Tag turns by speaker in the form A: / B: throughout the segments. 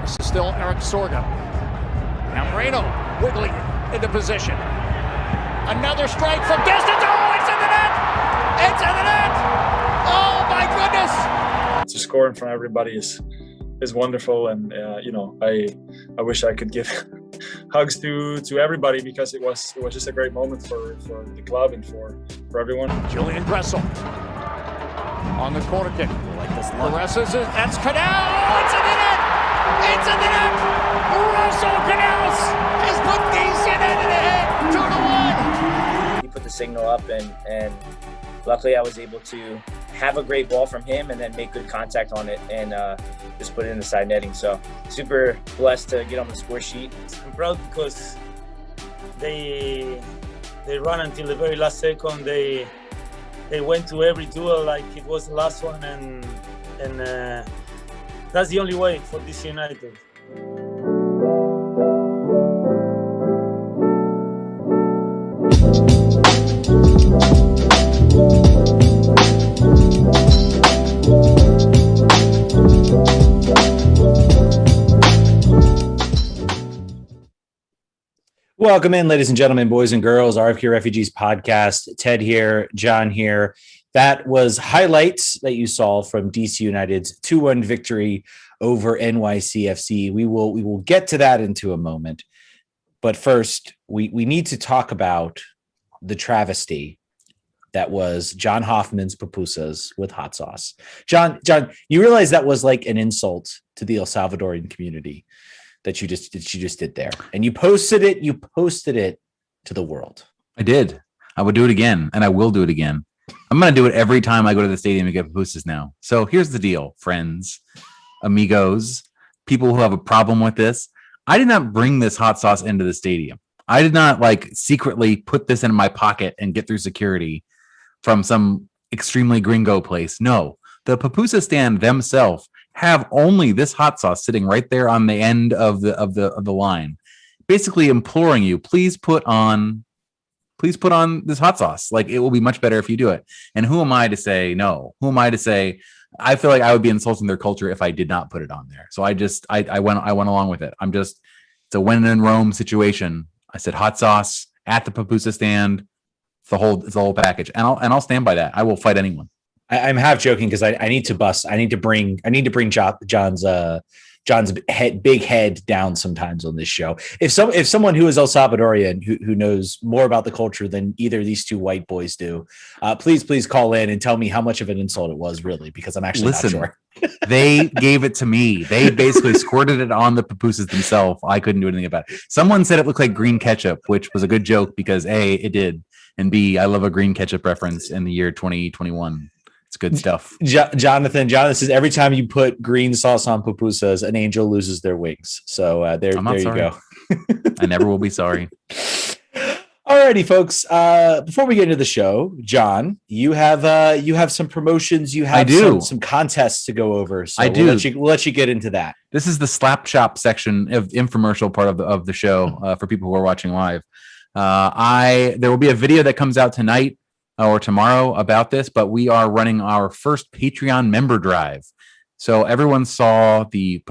A: This is still Eric Sorga. Now Moreno wiggling into position. Another strike from distance. Oh, it's in the net! It's in the net! Oh my goodness!
B: To score in front of everybody is wonderful, and I wish I could give hugs to everybody, because it was just a great moment for the club and for everyone.
A: Julian Gressel on the corner kick. Like this presses it. That's Canal. Oh, it's in the net! It's in the net! Russell Canals has put DC United ahead 2-1.
C: He put the signal up, and luckily I was able to have a great ball from him and then make good contact on it and just put it in the side netting. So super blessed to get on the score sheet.
D: I'm proud because they run until the very last second. They went to every duel like it was the last one, and that's the only way for DC United.
E: Welcome in, ladies and gentlemen, boys and girls, RFK Refugees podcast. Ted here, John here. That was highlights that you saw from DC United's 2-1 victory over NYCFC. We will get to that into a moment. But first, we need to talk about the travesty that was John Hoffman's pupusas with hot sauce. John, you realize that was like an insult to the El Salvadorian community that you just did there, and you posted it to the world.
F: I did. I would do it again, and I will do it again. I'm going to do it every time I go to the stadium and get pupusas now. So here's the deal, friends, amigos, people who have a problem with this. I did not bring this hot sauce into the stadium. I did not secretly put this in my pocket and get through security from some extremely gringo place. No, the pupusa stand themselves have only this hot sauce sitting right there on the end of the line, basically imploring you, please put on this hot sauce. It will be much better if you do it. And who am I to say no? Who am I to say? I feel like I would be insulting their culture if I did not put it on there. So I went along with it. It's a when in Rome situation. I said hot sauce at the pupusa stand. It's the whole package, and I'll stand by that. I will fight anyone.
E: I'm half joking because I need to bring John's big head down sometimes on this show. If someone who is El Salvadorian who knows more about the culture than either of these two white boys do, please call in and tell me how much of an insult it was, really, because I'm actually not sure.
F: They gave it to me. They basically squirted it on the pupusas themselves. I couldn't do anything about it. Someone said it looked like green ketchup, which was a good joke because A, it did, and B, I love a green ketchup reference in the year 2021. It's good stuff.
E: Jonathan, this is every time you put green sauce on pupusas, an angel loses their wings. So there you go.
F: I never will be sorry.
E: Alrighty, folks. Before we get into the show, John, you have some promotions. You have some contests to go over. So We'll let you get into that.
F: This is the slap chop section of infomercial part of the show for people who are watching live. There will be a video that comes out tonight or tomorrow about this, but we are running our first Patreon member drive. So everyone saw the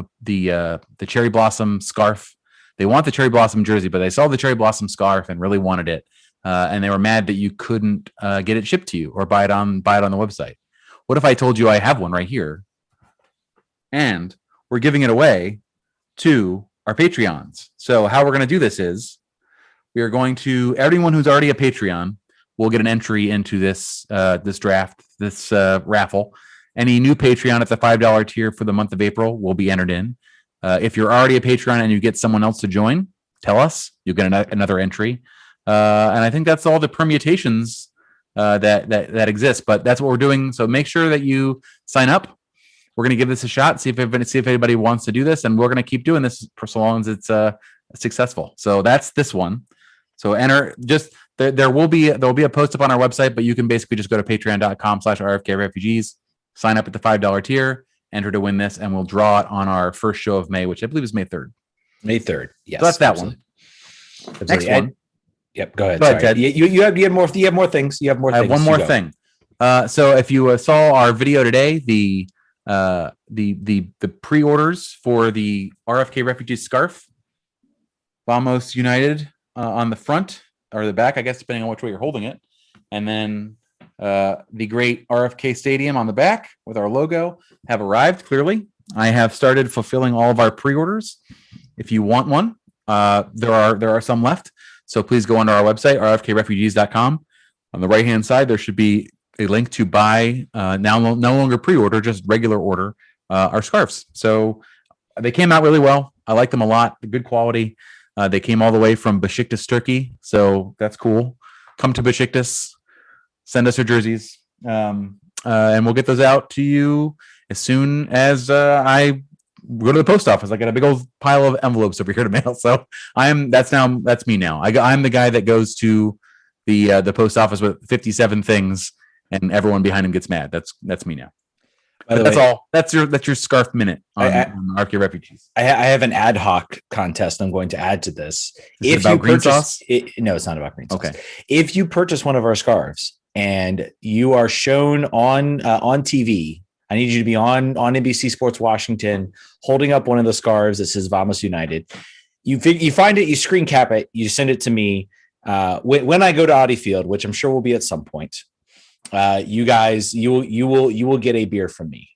F: cherry blossom scarf. They want the cherry blossom jersey, but they saw the cherry blossom scarf and really wanted it. And they were mad that you couldn't get it shipped to you or buy it on the website. What if I told you I have one right here and we're giving it away to our Patreons? So how we're going to do this is we are going to, everyone who's already a Patreon will get an entry into this draft, this raffle. Any new Patreon at the $5 tier for the month of April will be entered in. If you're already a Patreon and you get someone else to join, tell us. You'll get another entry. And I think that's all the permutations that exists. But that's what we're doing. So make sure that you sign up. We're going to give this a shot. See if anybody wants to do this, and we're going to keep doing this for so long as it's successful. So that's this one. So enter. Just there will be a post up on our website, but you can basically just go to patreon.com/RFKrefugees, sign up at the $5 tier, enter to win this, and we'll draw it on our first show of May, which I believe is May 3rd.
E: May 3rd. Yes.
F: So that's that one. Next one.
E: Yep. Go ahead.
F: Go ahead, Ted.
E: You have more. You have more things. You have more.
F: I have one more thing. So if you saw our video today, the pre-orders for the RFK Refugees scarf, Vamos United on the front or the back, I guess, depending on which way you're holding it, and then the great RFK Stadium on the back with our logo have arrived. Clearly, I have started fulfilling all of our pre-orders. If you want one, there are some left. So please go onto our website, rfkrefugees.com. On the right-hand side, there should be a link to buy, no longer pre-order, just regular order, our scarves. So they came out really well. I like them a lot. Good quality. They came all the way from Besiktas, Turkey. So that's cool. Come to Besiktas, send us your jerseys, and we'll get those out to you as soon as I go to the post office. I got a big old pile of envelopes over here to mail. So that's me now. I'm the guy that goes to the post office with 57 things, and everyone behind him gets mad. That's me now. That's all. That's your scarf minute on RFK Refugees.
E: I have an ad hoc contest I'm going to add to this.
F: Is it about green sauce?
E: No, it's not about green sauce.
F: Okay.
E: If you purchase one of our scarves and you are shown on TV, I need you to be on NBC Sports Washington holding up one of the scarves that says Vamos United. You find it, you screen cap it, you send it to me. When I go to Audi Field, which I'm sure will be at some point, you guys, you will get a beer from me.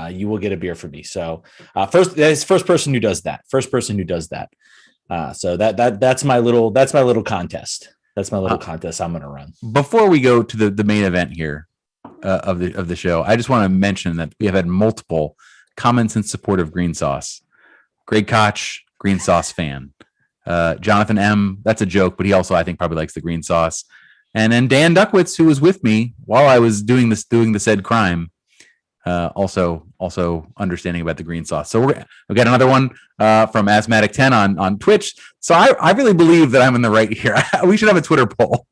E: You will get a beer from me. So first person who does that. So that's my little contest. That's my little contest I'm going to run.
F: Before we go to the main event here of the show, I just want to mention that we have had multiple comments in support of green sauce. Greg Koch, green sauce fan. Jonathan M, that's a joke, but he also, I think, probably likes the green sauce. And then Dan Duckwitz, who was with me while I was doing the said crime, also understanding about the green sauce. So we got another one from Asthmatic 10 on Twitch. So I really believe that I'm in the right here. We should have a Twitter poll.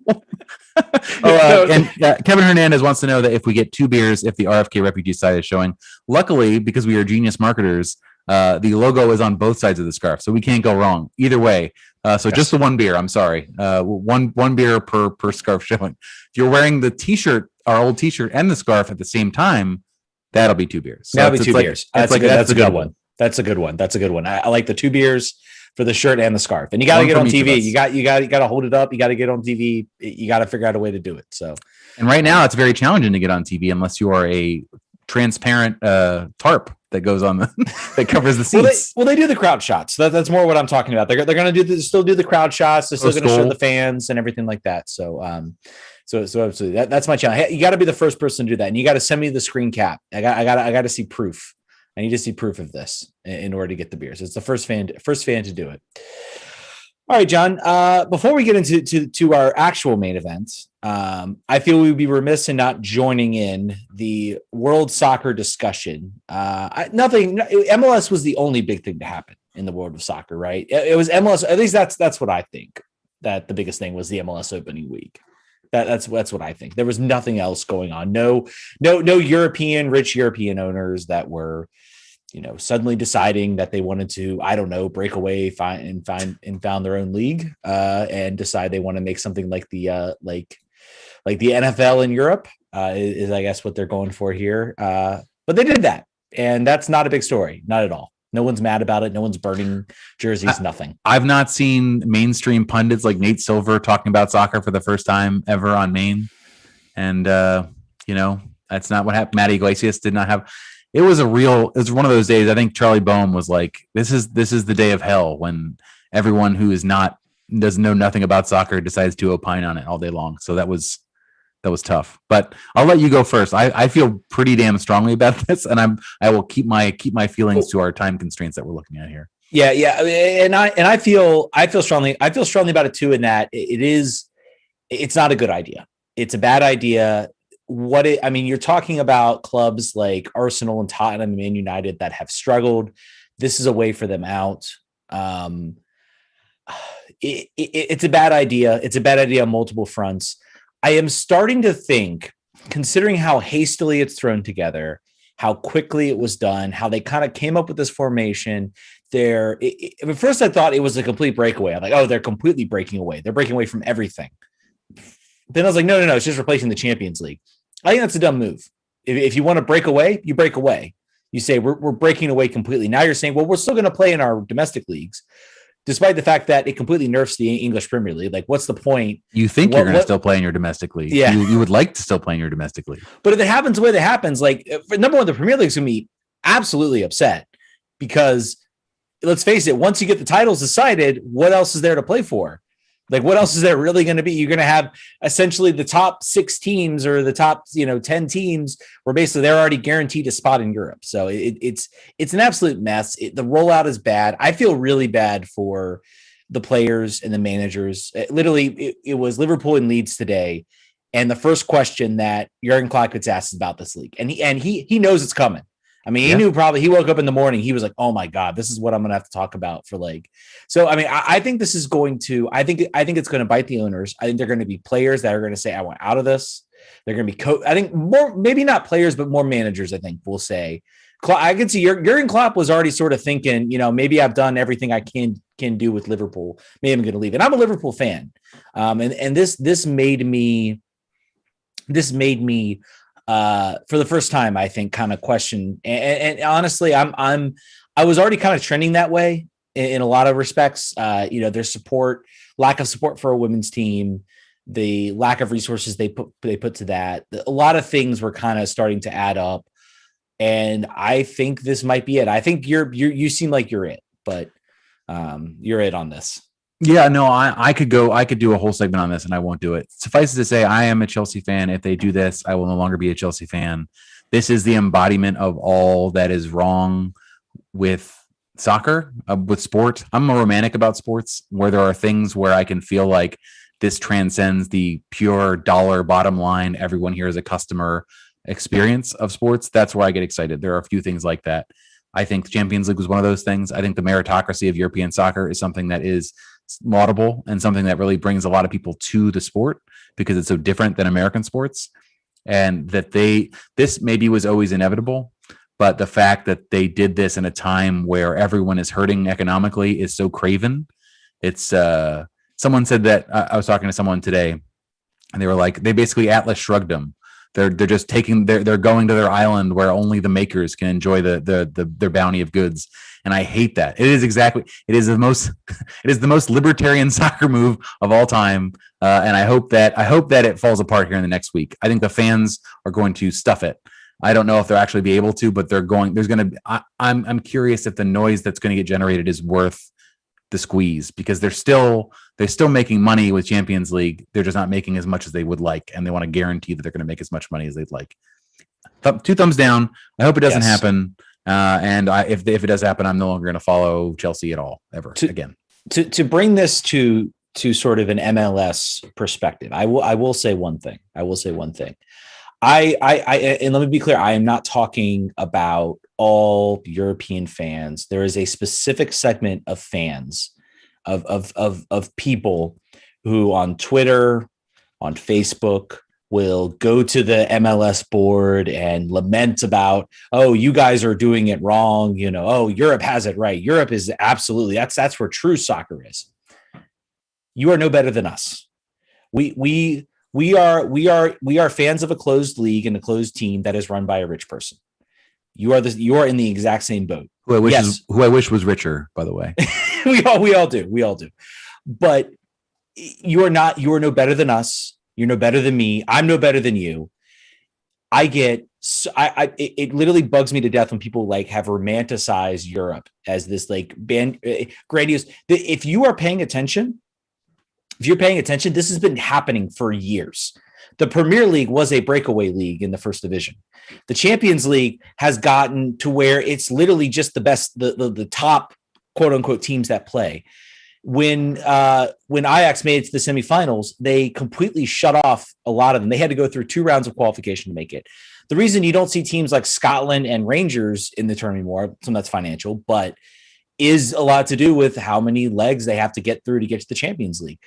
F: Kevin Hernandez wants to know that if we get 2 beers, if the RFK Refugee side is showing. Luckily, because we are genius marketers, the logo is on both sides of the scarf, so we can't go wrong either way. So just the 1 beer. I'm sorry, one beer per scarf showing. If you're wearing the T-shirt, our old T-shirt, and the scarf at the same time, that'll be 2 beers.
E: So that'll be 2 beers. That's a good one. That's a good one. I like the 2 beers for the shirt and the scarf. And you got to get on TV. You got to hold it up. You got to get on TV. You got to figure out a way to do it. So,
F: and right now it's very challenging to get on TV unless you are a transparent tarp that goes on that covers the seats.
E: Well, they do the crowd shots. That's more what I'm talking about. They're going to still do the crowd shots. They're still going to show the fans and everything like that. So absolutely, that's my challenge. You got to be the first person to do that, and you got to send me the screen cap. I got to see proof. I need to see proof of this in order to get the beers. It's the first fan to do it. All right, John. Before we get into our actual main event, I feel we would be remiss in not joining in the world soccer discussion. MLS was the only big thing to happen in the world of soccer, right? It was MLS. At least that's what I think. That the biggest thing was the MLS opening week. That's what I think. There was nothing else going on. No rich European owners that were, suddenly deciding that they wanted to, I don't know, break away, found their own league, and decide they want to make something like the NFL in Europe is I guess what they're going for here. But they did that, and that's not a big story, not at all. No one's mad about it. No one's burning jerseys. Nothing.
F: I've not seen mainstream pundits like Nate Silver talking about soccer for the first time ever on Maine, and that's not what happened. Matt Iglesias did not have. It was one of those days. I think Charlie Boehm was like, this is the day of hell when everyone who doesn't know nothing about soccer decides to opine on it all day long. So that was tough, but I'll let you go first. I feel pretty damn strongly about this, and I will keep my feelings to our time constraints that we're looking at here.
E: Yeah. And I feel strongly about it too, in that it's not a good idea. It's a bad idea. You're talking about clubs like Arsenal and Tottenham and Man United that have struggled. This is a way for them out. It's a bad idea. It's a bad idea on multiple fronts. I am starting to think, considering how hastily it's thrown together, how quickly it was done, how they kind of came up with this formation. At first I thought it was a complete breakaway. I'm like, oh, they're completely breaking away. They're breaking away from everything. Then I was like, no, it's just replacing the Champions League. I think that's a dumb move. If you want to break away, you break away. You say we're breaking away completely. Now you're saying, well, we're still going to play in our domestic leagues, despite the fact that it completely nerfs the English Premier League. Like, what's the point?
F: You think you're going to still play in your domestic league.
E: Yeah.
F: You would like to still play in your domestic league.
E: But if it happens the way that happens, like, number one, the Premier League's going to be absolutely upset because, let's face it, once you get the titles decided, what else is there to play for? Like, what else is there really going to be? You're going to have essentially the top 6 teams or the top, 10 teams where basically they're already guaranteed a spot in Europe. So it's an absolute mess. The rollout is bad. I feel really bad for the players and the managers. It was Liverpool and Leeds today. And the first question that Jurgen Klopp gets asked is about this league. And he knows it's coming. I mean, he knew probably, he woke up in the morning, he was like, oh my God, this is what I'm going to have to talk about for so, I mean, I think this is going to, I think it's going to bite the owners. I think they're going to be players that are going to say, I want out of this. They're going to be, I think more, maybe not players, but more managers, I think will say, I can see Jurgen Klopp was already sort of thinking, maybe I've done everything I can do with Liverpool. Maybe I'm going to leave. And I'm a Liverpool fan. And this made me, for the first time, I think, kind of question. And honestly, I was already kind of trending that way in a lot of respects. Their lack of support for a women's team, the lack of resources they put to that. A lot of things were kind of starting to add up. And I think this might be it. I think you seem like you're it, but you're it on this.
F: Yeah, no, I could do a whole segment on this and I won't do it. Suffice it to say, I am a Chelsea fan. If they do this, I will no longer be a Chelsea fan. This is the embodiment of all that is wrong with soccer, with sport. I'm a romantic about sports where there are things where I can feel like this transcends the pure dollar bottom line. Everyone here is a customer experience of sports. That's where I get excited. There are a few things like that. I think the Champions League was one of those things. I think the meritocracy of European soccer is something that is laudable and something that really brings a lot of people to the sport because it's so different than American sports. And that this maybe was always inevitable, but the fact that they did this in a time where everyone is hurting economically is so craven. It's someone said that I was talking to someone today and they were like, they basically Atlas shrugged them. They're just taking they're going to their island where only the makers can enjoy their bounty of goods. And I hate that. It is the most libertarian soccer move of all time. And I hope that it falls apart here in the next week. I think the fans are going to stuff it. I don't know if they'll actually be able to, but I'm curious if the noise that's going to get generated is worth the squeeze because they're still making money with Champions League. They're just not making as much as they would like. And they want to guarantee that they're going to make as much money as they'd like. 2 thumbs down. I hope it doesn't happen. And if it does happen, I'm no longer going to follow Chelsea at all ever again.
E: To bring this to sort of an MLS perspective, I will say one thing. I and let me be clear. I am not talking about all European fans. There is a specific segment of fans of people who on Twitter, on Facebook, will go to the MLS board and lament about, oh, you guys are doing it wrong. Oh, Europe has it right. Europe is absolutely, that's where true soccer is. You are no better than us. We are fans of a closed league and a closed team that is run by a rich person. You are in the exact same boat.
F: Who I wish was richer, by the way.
E: we all do. But you are no better than us. You're no better than me. I'm no better than you. It literally bugs me to death when people have romanticized Europe as this grandiose. If you're paying attention, this has been happening for years. The Premier League was a breakaway league in the first division. The Champions League has gotten to where it's literally just the best, the top quote unquote teams that play. when Ajax made it to the semifinals, they completely shut off a lot of them. They had to go through 2 rounds of qualification to make it. The reason you don't see teams like Scotland and Rangers in the tournament anymore, some of that's financial, but is a lot to do with how many legs they have to get through to get to the Champions League.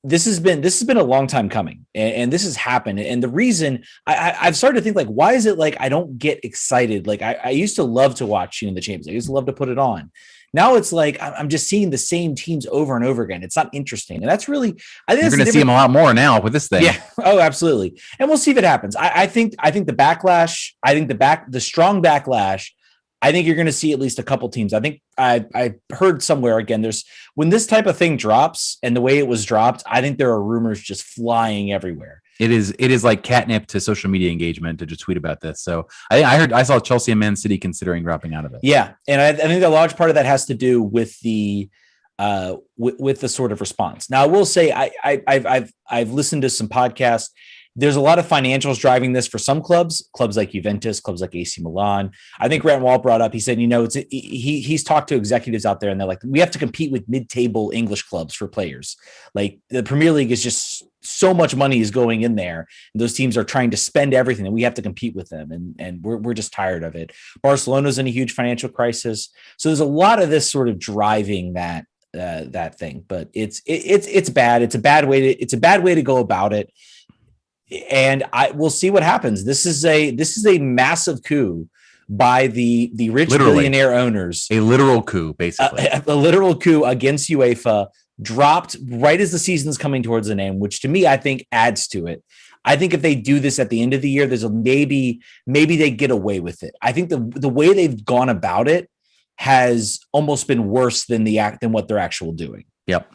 E: This has been a long time coming, and this has happened. And the reason I've started to think, like, why is it like I don't get excited? Like I used to love to watch the Champions League. I used to love to put it on. Now it's like I'm just seeing the same teams over and over again. It's not interesting, and that's really, I think
F: you're going to see them a lot more now with this thing.
E: Yeah. Oh, absolutely. And we'll see if it happens. I think the backlash. I think the strong backlash. I think you're going to see at least a couple teams. I think I heard somewhere again. When this type of thing drops and the way it was dropped, I think there are rumors just flying everywhere.
F: It is like catnip to social media engagement to just tweet about this. So I saw Chelsea and Man City considering dropping out of it.
E: Yeah, and I think a large part of that has to do with the sort of response. Now, I will say I've listened to some podcasts. There's a lot of financials driving this for some clubs like Juventus, clubs like AC Milan. I think Grant Wall brought up, he said, he's talked to executives out there and they're like, we have to compete with mid-table English clubs for players. Like the Premier League is just so much money is going in there. And those teams are trying to spend everything and we have to compete with them. And we're just tired of it. Barcelona's in a huge financial crisis. So there's a lot of this sort of driving that thing, but it's bad. It's a bad way to go about it. And we'll see what happens. This is a massive coup by the rich billionaire owners.
F: A literal coup, basically.
E: A literal coup against UEFA, dropped right as the season's coming towards an end, which to me, I think adds to it. I think if they do this at the end of the year, there's a maybe they get away with it. I think the way they've gone about it has almost been worse than what they're actually doing.
F: Yep.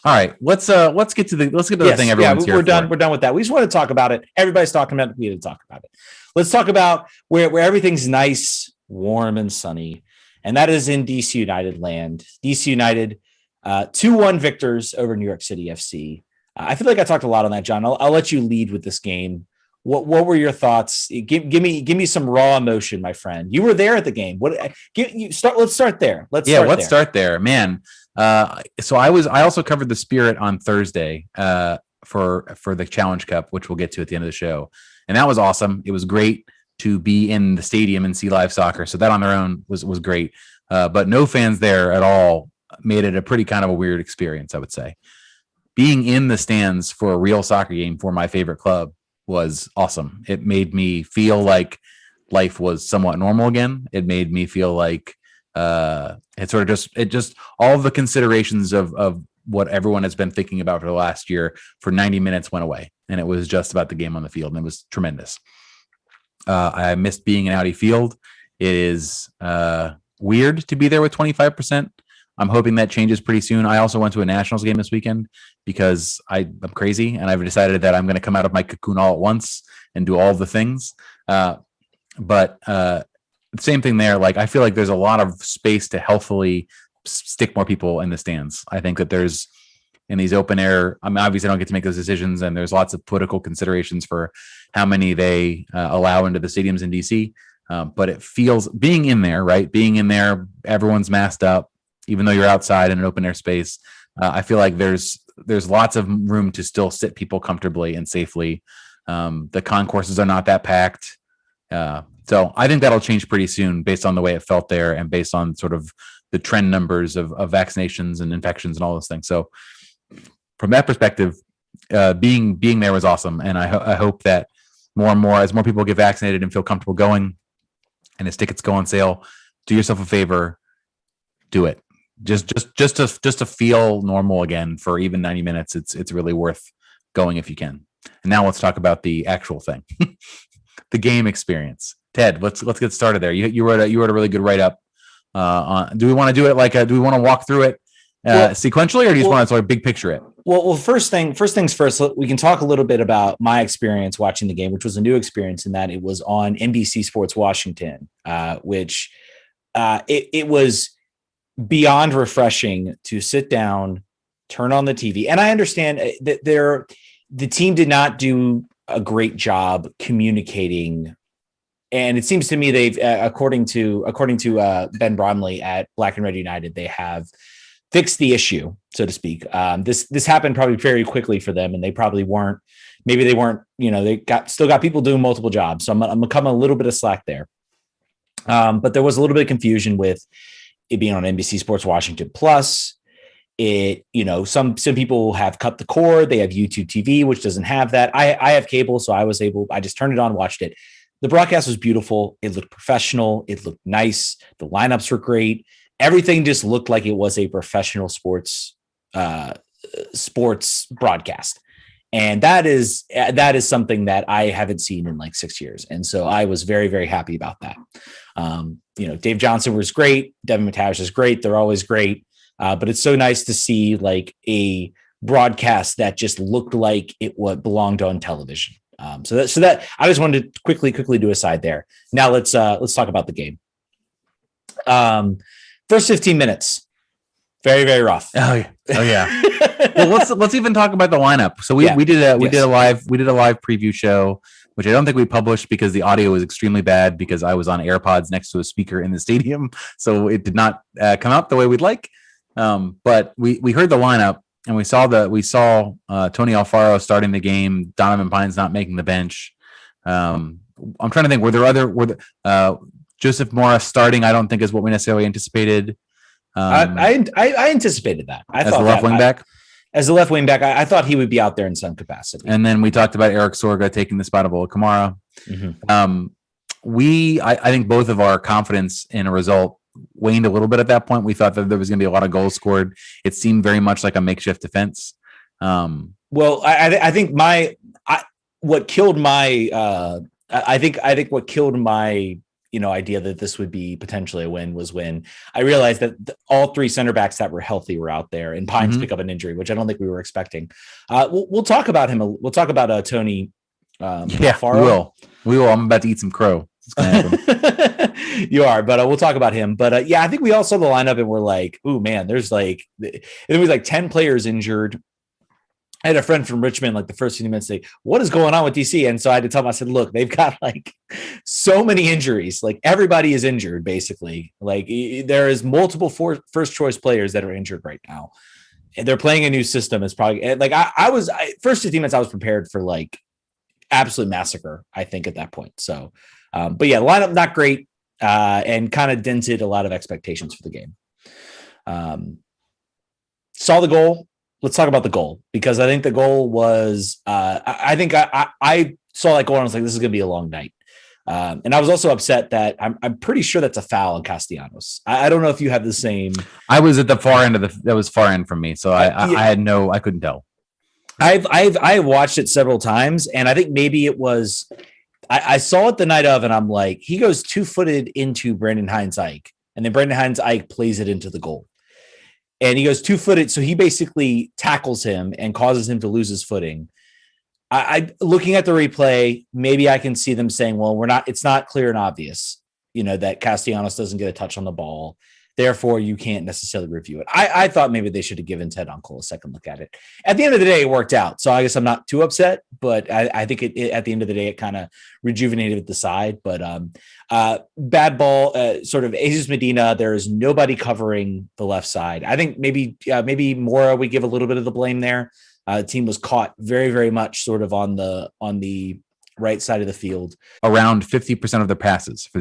F: All right, let's get to the thing everyone's here
E: we're done.
F: for.
E: We're done with that. We just want to talk about it. Everybody's talking about it. We had to talk about it. Let's talk about where everything's nice, warm, and sunny, and that is in DC United land. DC United, 2-1 victors over New York City FC. I feel like I talked a lot on that, John. I'll let you lead with this game. What were your thoughts? Give me some raw emotion, my friend. You were there at the game. Let's start there. Let's
F: start there, man. So I also covered the Spirit on Thursday for the Challenge Cup, which we'll get to at the end of the show. And that was awesome. It was great to be in the stadium and see live soccer. So that on their own was great. But no fans there at all made it a pretty kind of a weird experience, I would say. Being in the stands for a real soccer game for my favorite club was awesome. It made me feel like life was somewhat normal again. It made me feel like it just all of the considerations of what everyone has been thinking about for the last year for 90 minutes went away, and it was just about the game on the field, and it was tremendous. I missed being in Audi Field. It is weird to be there with 25%. I'm hoping that changes pretty soon. I also went to a Nationals game this weekend because I'm crazy, and I've decided that I'm going to come out of my cocoon all at once and do all of the things. But same thing there. Like, I feel like there's a lot of space to healthfully stick more people in the stands. I think that there's in these open air, I mean, obviously I don't get to make those decisions, and there's lots of political considerations for how many they allow into the stadiums in DC. But it feels being in there, right? Being in there, everyone's masked up, even though you're outside in an open air space. I feel like there's lots of room to still sit people comfortably and safely. The concourses are not that packed. So I think that'll change pretty soon based on the way it felt there and based on sort of the trend numbers of vaccinations and infections and all those things. So from that perspective, being there was awesome. And I hope that more and more, as more people get vaccinated and feel comfortable going and as tickets go on sale, do yourself a favor, do it. Just to feel normal again for even 90 minutes. It's really worth going if you can. And now let's talk about the actual thing, the game experience. Ted, let's get started there. You wrote a really good write up. Do we want to do it do we want to walk through it sequentially, or do you just want to sort of big picture it?
E: Well, first things first. We can talk a little bit about my experience watching the game, which was a new experience in that it was on NBC Sports Washington, which it was beyond refreshing to sit down, turn on the TV, and I understand that the team did not do a great job communicating. And it seems to me they've, according to Ben Bromley at Black and Red United, they have fix the issue, so to speak. This happened probably very quickly for them, and they probably weren't. Maybe they weren't. They still got people doing multiple jobs. So I'm gonna come a little bit of slack there. But there was a little bit of confusion with it being on NBC Sports Washington Plus. Some people have cut the cord. They have YouTube TV, which doesn't have that. I have cable, so I just turned it on, watched it. The broadcast was beautiful. It looked professional. It looked nice. The lineups were great. Everything just looked like it was a professional sports broadcast. And that is something that I haven't seen in like 6 years. And so I was very, very happy about that. Dave Johnson was great. Devin McTavish is great. They're always great. But it's so nice to see like a broadcast that just looked like it belonged on television. So that I just wanted to quickly do a side there. Now let's talk about the game. First 15 minutes, very, very rough.
F: Oh yeah. Well, let's even talk about the lineup. So we did a live preview show, which I don't think we published because the audio was extremely bad because I was on AirPods next to a speaker in the stadium, so it did not come out the way we'd like. But we heard the lineup and we saw Tony Alfaro starting the game. Donovan Pines not making the bench. I'm trying to think. Were Joseph Morris starting? I don't think is what we necessarily anticipated.
E: I anticipated that.
F: As the left wing back.
E: As the left wing back, I thought he would be out there in some capacity.
F: And then we talked about Eric Sorga taking the spot of Ola Kamara. Mm-hmm. I think both of our confidence in a result waned a little bit at that point. We thought that there was going to be a lot of goals scored. It seemed very much like a makeshift defense.
E: Well, I think what killed my idea that this would be potentially a win was when I realized that all three center backs that were healthy were out there, and Pines pick up an injury, which I don't think we were expecting. We'll talk about him. We'll talk about Tony.
F: Alfaro. We will. I'm about to eat some crow.
E: You are, but we'll talk about him. But I think we all saw the lineup and we're like, "Ooh, man, there was like 10 players injured." I had a friend from Richmond, like the first few minutes, say, "What is going on with DC?" And so I had to tell him, I said, "Look, they've got like so many injuries. Like everybody is injured, basically. Like there is multiple first choice players that are injured right now. And they're playing a new system. It's probably like first 15 minutes, I was prepared for like absolute massacre, I think, at that point. So, but yeah, the lineup not great and kind of dented a lot of expectations for the game. Saw the goal. Let's talk about the goal, because I think the goal was, I think I saw that goal and I was like, this is going to be a long night. And I was also upset that I'm pretty sure that's a foul on Castellanos. I don't know if you have the same.
F: I was at the far end that was far end from me. So I couldn't tell.
E: I watched it several times, and I think maybe it was, I saw it the night of, and I'm like, he goes 2-footed into Brandon Hines-Ike, and then Brandon Hines-Ike plays it into the goal. And he goes 2-footed, so he basically tackles him and causes him to lose his footing. I looking at the replay, maybe I can see them saying, well, it's not clear and obvious, that Castellanos doesn't get a touch on the ball. Therefore, you can't necessarily review it. I thought maybe they should have given Ted Uncle a second look at it. At the end of the day, it worked out. So I guess I'm not too upset, but I think it at the end of the day, it kind of rejuvenated the side. But bad ball, sort of Jesus Medina. There is nobody covering the left side. I think maybe Mora, we give a little bit of the blame there. The team was caught very, very much sort of on the right side of the field.
F: Around 50% of their passes for